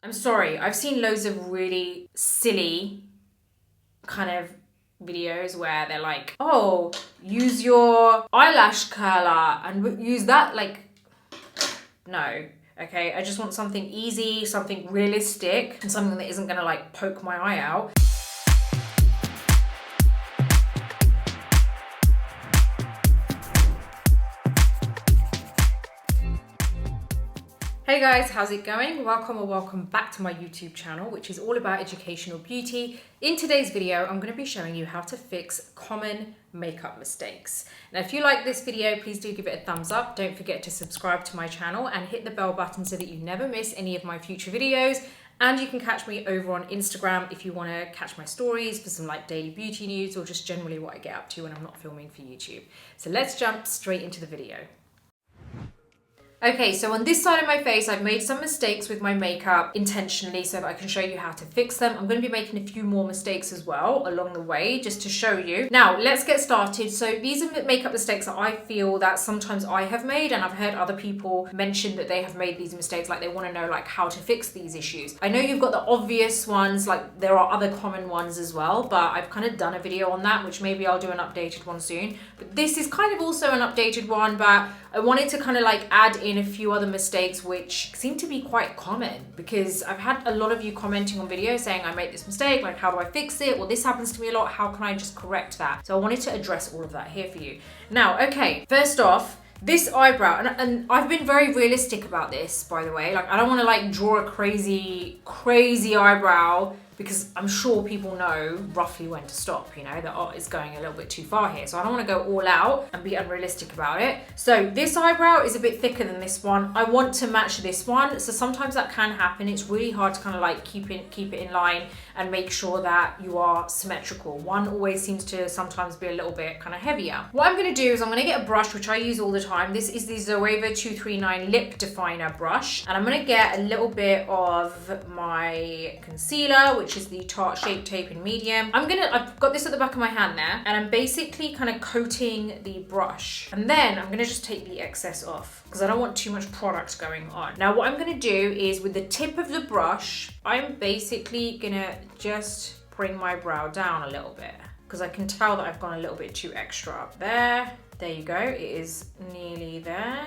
I'm sorry, I've seen loads of really silly kind of videos where they're like, oh, use your eyelash curler and use that. Like, no. Okay, I just want something easy, something realistic, and something that isn't gonna like poke my eye out. Hey guys, how's it going? Welcome or welcome back to my YouTube channel, which is all about educational beauty. In today's video, I'm going to be showing you how to fix common makeup mistakes. Now, if you like this video, please do give it a thumbs up. Don't forget to subscribe to my channel and hit the bell button so that you never miss any of my future videos. And you can catch me over on Instagram if you want to catch my stories for some like daily beauty news or just generally what I get up to when I'm not filming for YouTube. So let's jump straight into the video. Okay, so on this side of my face, I've made some mistakes with my makeup intentionally so that I can show you how to fix them. I'm going to be making a few more mistakes as well along the way just to show you. Now, let's get started. So these are makeup mistakes that I feel that sometimes I have made, and I've heard other people mention that they have made these mistakes, like they want to know like how to fix these issues. I know you've got the obvious ones, like there are other common ones as well, but I've kind of done a video on that, which maybe I'll do an updated one soon. But this is kind of also an updated one, but I wanted to kind of like add in a few other mistakes which seem to be quite common, because I've had a lot of you commenting on videos saying I made this mistake, like how do I fix it? Well, this happens to me a lot, how can I just correct that? So I wanted to address all of that here for you. Now, okay, first off, this eyebrow, and I've been very realistic about this, by the way. Like, I don't want to like draw a crazy eyebrow, because I'm sure people know roughly when to stop, you know, that oh, it's going a little bit too far here. So I don't want to go all out and be unrealistic about it. So this eyebrow is a bit thicker than this one. I want to match this one. So sometimes that can happen. It's really hard to kind of like keep it in line and make sure that you are symmetrical. One always seems to sometimes be a little bit kind of heavier. What I'm going to do is I'm going to get a brush, which I use all the time. This is the Zoeva 239 Lip Definer brush. And I'm going to get a little bit of my concealer, which is the Tarte Shape Tape in medium. I've got this at the back of my hand there, and I'm basically kind of coating the brush. And then I'm going to just take the excess off, because I don't want too much product going on. Now, what I'm going to do is with the tip of the brush, I'm basically going to just bring my brow down a little bit, because I can tell that I've gone a little bit too extra up there. There you go. It is nearly there.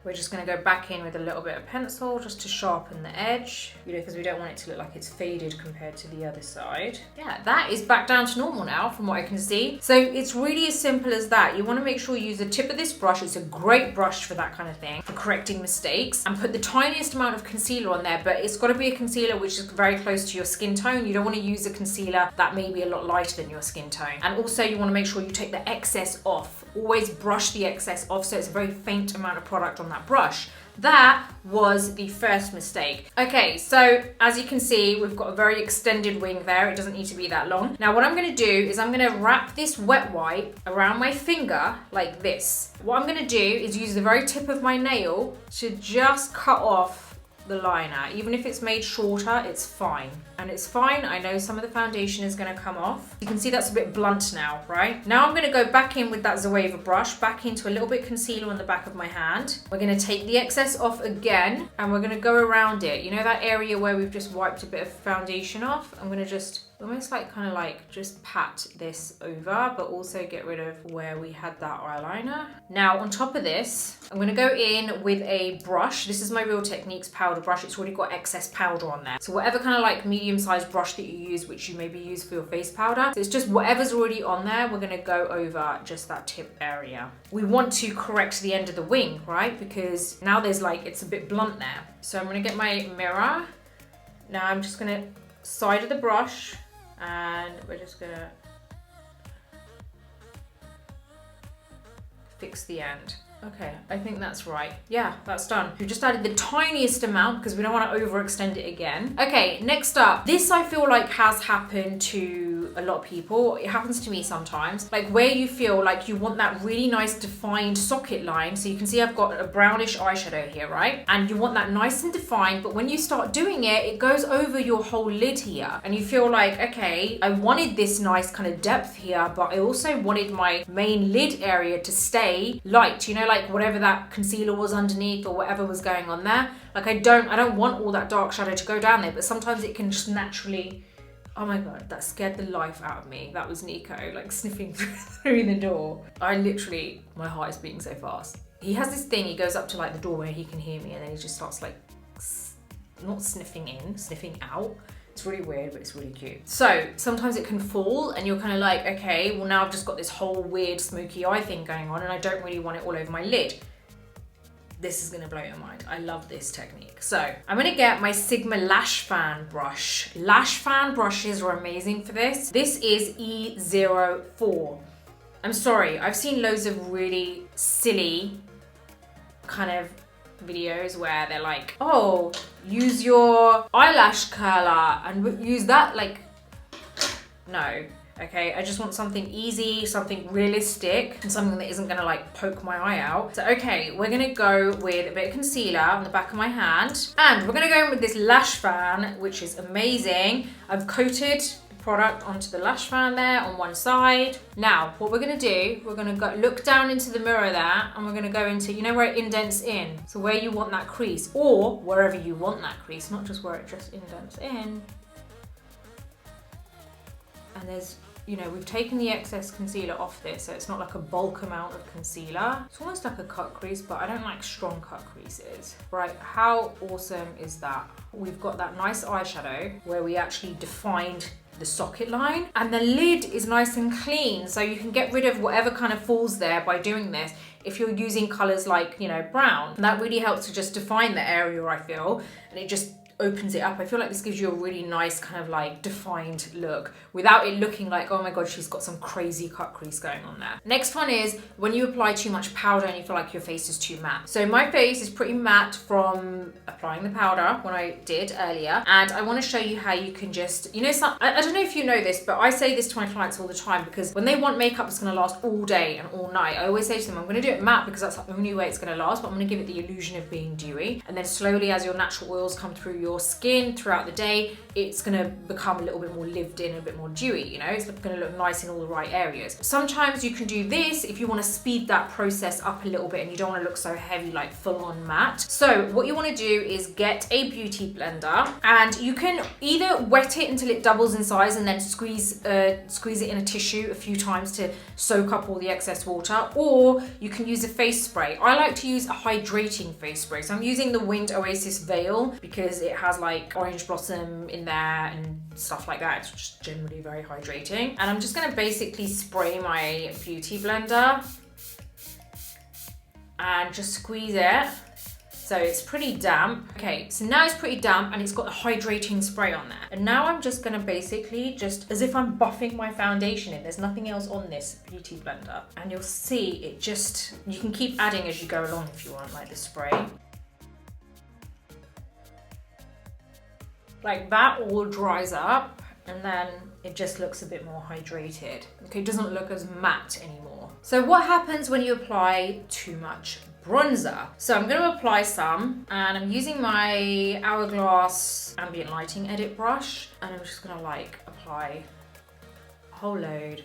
We're just going to go back in with a little bit of pencil just to sharpen the edge, you know, because we don't want it to look like it's faded compared to the other side. Yeah, that is back down to normal now from what I can see. So it's really as simple as that. You want to make sure you use the tip of this brush. It's a great brush for that kind of thing, for correcting mistakes, and put the tiniest amount of concealer on there, but it's got to be a concealer which is very close to your skin tone. You don't want to use a concealer that may be a lot lighter than your skin tone. And also you want to make sure you take the excess off. Always brush the excess off so it's a very faint amount of product on that brush. That was the first mistake. Okay, so as you can see, we've got a very extended wing there. It doesn't need to be that long. Now what I'm gonna do is I'm gonna wrap this wet wipe around my finger like this. What I'm gonna do is use the very tip of my nail to just cut off the liner. Even if it's made shorter, it's fine. And it's fine. I know some of the foundation is going to come off. You can see that's a bit blunt now, right? Now I'm going to go back in with that Zoeva brush, back into a little bit of concealer on the back of my hand. We're going to take the excess off again, and we're going to go around it. You know that area where we've just wiped a bit of foundation off? I'm going to just almost like kind of like just pat this over, but also get rid of where we had that eyeliner. Now on top of this, I'm going to go in with a brush. This is my Real Techniques powder brush. It's already got excess powder on there. So whatever kind of like medium-sized brush that you use, which you maybe use for your face powder, so it's just whatever's already on there, we're going to go over just that tip area. We want to correct the end of the wing, right? Because now there's like, it's a bit blunt there. So I'm going to get my mirror. Now I'm just going to side of the brush, and we're just gonna fix the end. Okay, I think that's right. Yeah, that's done. We just added the tiniest amount because we don't want to overextend it again. Okay, next up, this I feel like has happened to a lot of people, it happens to me sometimes, like where you feel like you want that really nice defined socket line. So you can see I've got a brownish eyeshadow here, right? And you want that nice and defined, but when you start doing it, it goes over your whole lid here. And you feel like, okay, I wanted this nice kind of depth here, but I also wanted my main lid area to stay light, you know, like whatever that concealer was underneath or whatever was going on there. Like I don't want all that dark shadow to go down there, but sometimes it can just naturally. Oh my god, that scared the life out of me. That was Nico, like sniffing through the door. I literally, my heart is beating so fast. He has this thing, he goes up to like the door where he can hear me, and then he just starts like, not sniffing in, sniffing out. It's really weird, but it's really cute. So sometimes it can fall and you're kind of like, okay, well now I've just got this whole weird smoky eye thing going on and I don't really want it all over my lid. This is gonna blow your mind. I love this technique. So I'm gonna get my Sigma Lash Fan brush. Lash Fan brushes are amazing for this. This is E04. I'm sorry, I've seen loads of really silly kind of videos where they're like, oh, use your eyelash curler and use that. Like, no. Okay, I just want something easy, something realistic, and something that isn't gonna like poke my eye out. So okay, we're gonna go with a bit of concealer on the back of my hand, and we're gonna go in with this lash fan, which is amazing. I've coated the product onto the lash fan there on one side. Now, what we're gonna do, we're gonna go look down into the mirror there, and we're gonna go into, you know where it indents in? So where you want that crease, or wherever you want that crease, not just where it just indents in. And there's, you know, we've taken the excess concealer off this, so it's not like a bulk amount of concealer. It's almost like a cut crease, but I don't like strong cut creases. Right, how awesome is that? We've got that nice eyeshadow where we actually defined the socket line, and the lid is nice and clean, so you can get rid of whatever kind of falls there by doing this. If you're using colors like, you know, brown, that really helps to just define the area, I feel, and it just opens it up. I feel like this gives you a really nice kind of like defined look without it looking like, oh my god, she's got some crazy cut crease going on there. Next one is when you apply too much powder and you feel like your face is too matte. So my face is pretty matte from applying the powder when I did earlier, and I want to show you how you can just, you know, I don't know if you know this, but I say this to my clients all the time, because when they want makeup that's going to last all day and all night, I always say to them, I'm going to do it matte because that's the only way it's going to last, but I'm going to give it the illusion of being dewy, and then slowly as your natural oils come through your skin throughout the day, it's going to become a little bit more lived in, a bit more dewy, you know, it's going to look nice in all the right areas. Sometimes you can do this if you want to speed that process up a little bit and you don't want to look so heavy, like full on matte. So what you want to do is get a beauty blender, and you can either wet it until it doubles in size and then squeeze it in a tissue a few times to soak up all the excess water, or you can use a face spray. I like to use a hydrating face spray, so I'm using the Wind Oasis Veil because it has like orange blossom in there and stuff like that. It's just generally very hydrating, and I'm just going to basically spray my beauty blender and just squeeze it. So it's pretty damp. Okay, so now it's pretty damp and it's got a hydrating spray on there. And now I'm just gonna basically, just as if I'm buffing my foundation in, there's nothing else on this beauty blender. And you'll see it just, you can keep adding as you go along if you want, like the spray. Like that all dries up, and then it just looks a bit more hydrated. Okay, it doesn't look as matte anymore. So what happens when you apply too much bronzer? So I'm going to apply some, and I'm using my Hourglass Ambient Lighting Edit brush, and I'm just going to like apply a whole load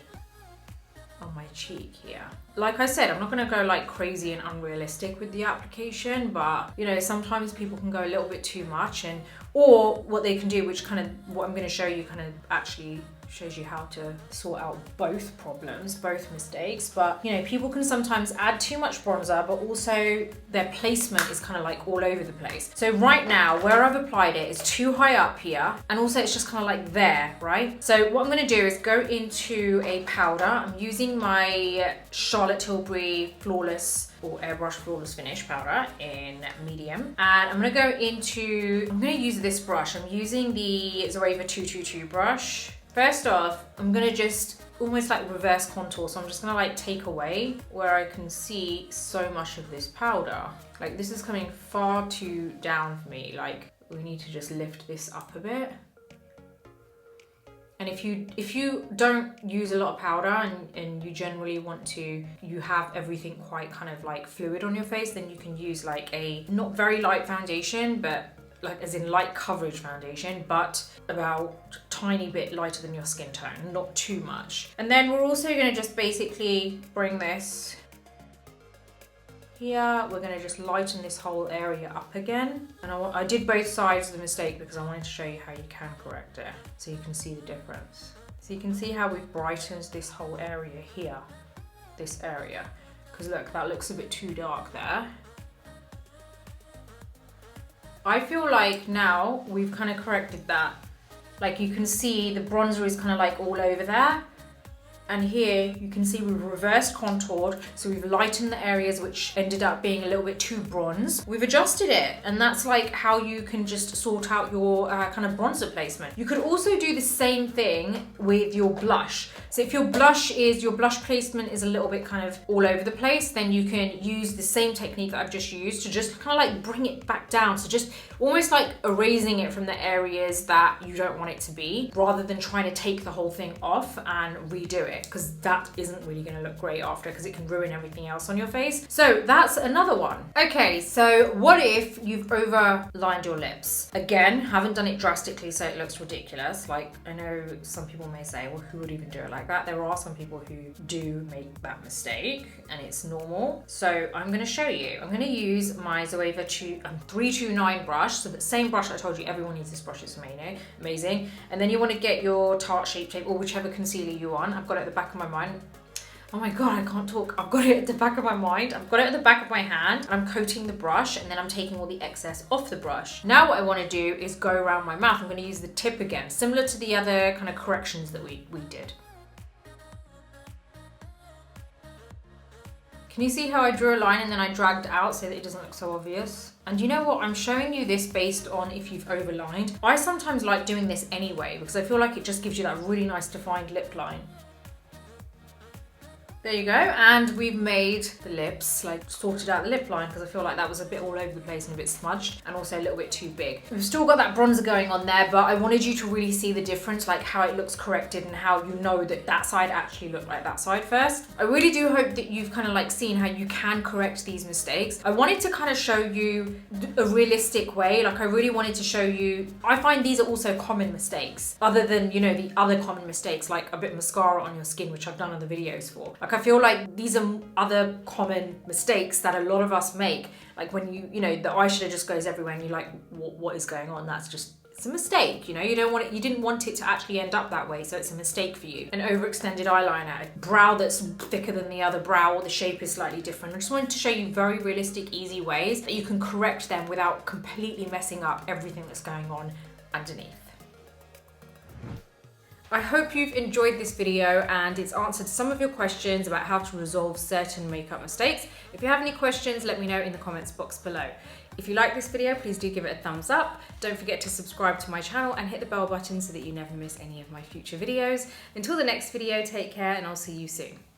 on my cheek here. Like I said, I'm not going to go like crazy and unrealistic with the application, but you know, sometimes people can go a little bit too much, and or what they can do, which kind of what I'm going to show you kind of actually shows you how to sort out both problems, both mistakes. But you know, people can sometimes add too much bronzer, but also their placement is kind of like all over the place. So right now, where I've applied it is too high up here, and also it's just kind of like there, right? So what I'm going to do is go into a powder. I'm using my Charlotte Tilbury Flawless or Airbrush Flawless Finish powder in medium, and I'm going to use this brush. I'm using the Zoeva 222 brush. First off, I'm gonna just almost like reverse contour. So I'm just gonna like take away where I can see so much of this powder. Like this is coming far too down for me. Like we need to just lift this up a bit. And if you don't use a lot of powder and you generally you have everything quite kind of like fluid on your face, then you can use like a not very light foundation, but like as in light coverage foundation, but about a tiny bit lighter than your skin tone, not too much. And then we're also gonna just basically bring this here. We're gonna just lighten this whole area up again. And I did both sides of the mistake because I wanted to show you how you can correct it, so you can see the difference. So you can see how we've brightened this whole area here, this area. Because look, that looks a bit too dark there. I feel like now we've kind of corrected that. Like you can see the bronzer is kind of like all over there. And here you can see we've reversed contoured, so we've lightened the areas which ended up being a little bit too bronze. We've adjusted it, and that's like how you can just sort out your kind of bronzer placement. You could also do the same thing with your blush. So if your blush placement is a little bit kind of all over the place, then you can use the same technique that I've just used to just kind of like bring it back down. So just almost like erasing it from the areas that you don't want it to be, rather than trying to take the whole thing off and redo it, because that isn't really going to look great after, because it can ruin everything else on your face. So that's another one. Okay, so what if you've overlined your lips? Again, haven't done it drastically so it looks ridiculous. Like, I know some people may say, well, who would even do it like that? There are some people who do make that mistake, and it's normal. So I'm going to show you. I'm going to use my Zoeva 329 brush. So the same brush I told you, everyone needs this brush, it's amazing. And then you want to get your Tarte Shape Tape or whichever concealer you want. I've got it at the back of my mind. Oh my god, I can't talk. I've got it at the back of my mind. I've got it at the back of my hand. I'm coating the brush, and then I'm taking all the excess off the brush. Now what I want to do is go around my mouth. I'm going to use the tip again, similar to the other kind of corrections that we did. Can you see how I drew a line and then I dragged out so that it doesn't look so obvious? And you know what? I'm showing you this based on if you've overlined. I sometimes like doing this anyway because I feel like it just gives you that really nice defined lip line. There you go, and we've made the lips, like sorted out the lip line, because I feel like that was a bit all over the place and a bit smudged, and also a little bit too big. We've still got that bronzer going on there, but I wanted you to really see the difference, like how it looks corrected and how you know that that side actually looked like that side first. I really do hope that you've kind of like seen how you can correct these mistakes. I wanted to kind of show you a realistic way, like I really wanted to show you, I find these are also common mistakes, other than, you know, the other common mistakes, like a bit of mascara on your skin, which I've done other videos for. Like I feel like these are other common mistakes that a lot of us make. Like when you know, the eyeshadow just goes everywhere and you're like, what is going on? That's just, it's a mistake, you know, you didn't want it to actually end up that way, so it's a mistake for you. An overextended eyeliner, a brow that's thicker than the other brow, or the shape is slightly different. I just wanted to show you very realistic, easy ways that you can correct them without completely messing up everything that's going on underneath. I hope you've enjoyed this video and it's answered some of your questions about how to resolve certain makeup mistakes. If you have any questions, let me know in the comments box below. If you like this video, please do give it a thumbs up. Don't forget to subscribe to my channel and hit the bell button so that you never miss any of my future videos. Until the next video, take care and I'll see you soon.